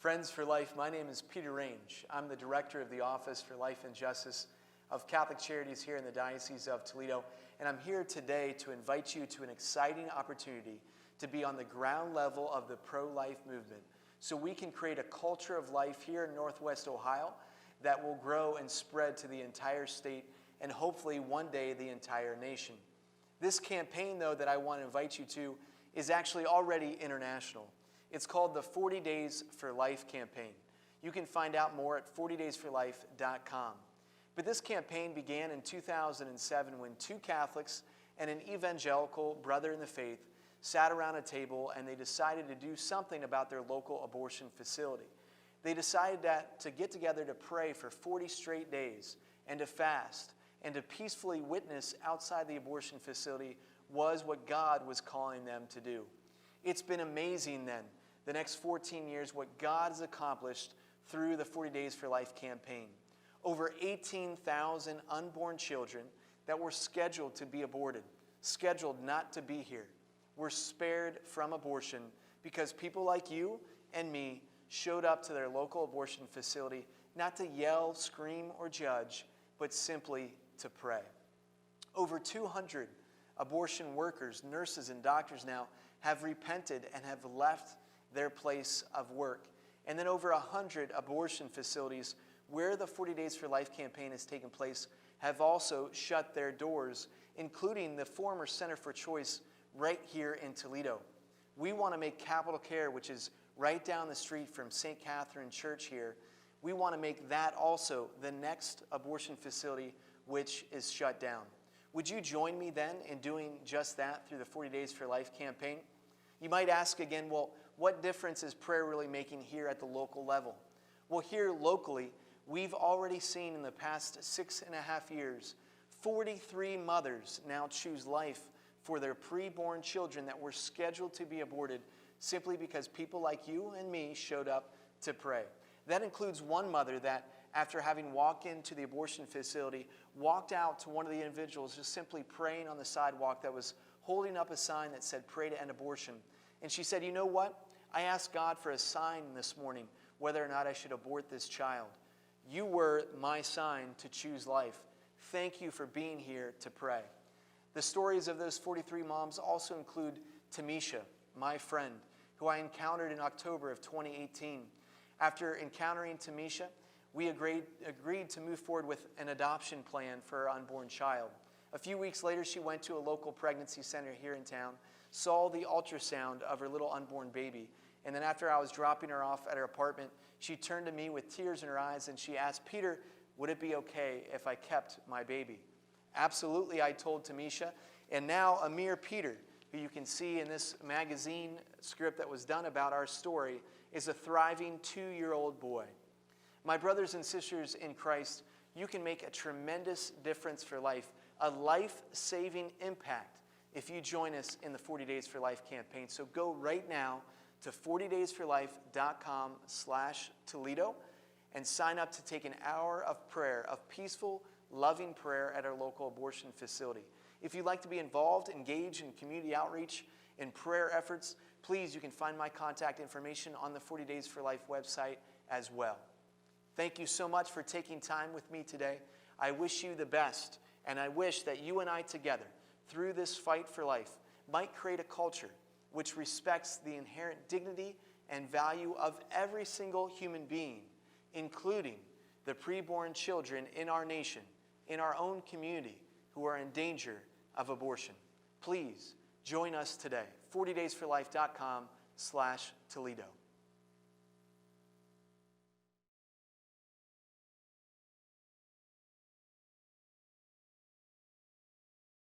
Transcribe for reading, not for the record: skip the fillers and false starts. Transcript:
Friends for Life, my name is Peter Range. I'm the director of the Office for Life and Justice of Catholic Charities here in the Diocese of Toledo, and I'm here today to invite you to an exciting opportunity to be on the ground level of the pro-life movement so we can create a culture of life here in Northwest Ohio that will grow and spread to the entire state and hopefully one day the entire nation. This campaign, though, that I want to invite you to is actually already international. It's called the 40 Days for Life campaign. You can find out more at 40daysforlife.com. But this campaign began in 2007 when two Catholics and an evangelical brother in the faith sat around a table and they decided to do something about their local abortion facility. They decided to get together to pray for 40 straight days and to fast and to peacefully witness outside the abortion facility was what God was calling them to do. It's been amazing then, the next 14 years, what God has accomplished through the 40 Days for Life campaign. Over 18,000 unborn children that were scheduled to be aborted, scheduled not to be here, were spared from abortion because people like you and me showed up to their local abortion facility not to yell, scream, or judge, but simply to pray. Over 200 abortion workers, nurses, and doctors now have repented and have left their place of work. And then over 100 abortion facilities where the 40 Days for Life campaign has taken place have also shut their doors, including the former Center for Choice right here in Toledo. We want to make Capital Care, which is right down the street from St. Catherine Church here, we want to make that also the next abortion facility which is shut down. Would you join me then in doing just that through the 40 Days for Life campaign? You might ask again, well, what difference is prayer really making here at the local level? Well, here locally, we've already seen in the past 6.5 years, 43 mothers now choose life for their preborn children that were scheduled to be aborted simply because people like you and me showed up to pray. That includes one mother that, after having walked into the abortion facility, walked out to one of the individuals just simply praying on the sidewalk that was holding up a sign that said, "Pray to end abortion." And she said, "You know what? I asked God for a sign this morning whether or not I should abort this child. You were my sign to choose life. Thank you for being here to pray." The stories of those 43 moms also include Tamisha, my friend, who I encountered in October of 2018. After encountering Tamisha, we agreed to move forward with an adoption plan for her unborn child. A few weeks later, she went to a local pregnancy center here in town, saw the ultrasound of her little unborn baby, and then after I was dropping her off at her apartment, she turned to me with tears in her eyes and she asked, "Peter, would it be okay if I kept my baby?" "Absolutely," I told Tamisha. And now Amir Peter, who you can see in this magazine script that was done about our story, is a thriving 2-year-old boy. My brothers and sisters in Christ, you can make a tremendous difference for life, a life-saving impact if you join us in the 40 Days for Life campaign. So go right now to 40daysforlife.com/Toledo and sign up to take an hour of prayer, of peaceful, loving prayer at our local abortion facility. If you'd like to be involved, engage in community outreach and prayer efforts, please, you can find my contact information on the 40 Days for Life website as well. Thank you so much for taking time with me today. I wish you the best, and I wish that you and I together, through this fight for life, might create a culture which respects the inherent dignity and value of every single human being, including the preborn children in our nation, in our own community, who are in danger of abortion. Please join us today, 40daysforlife.com/Toledo.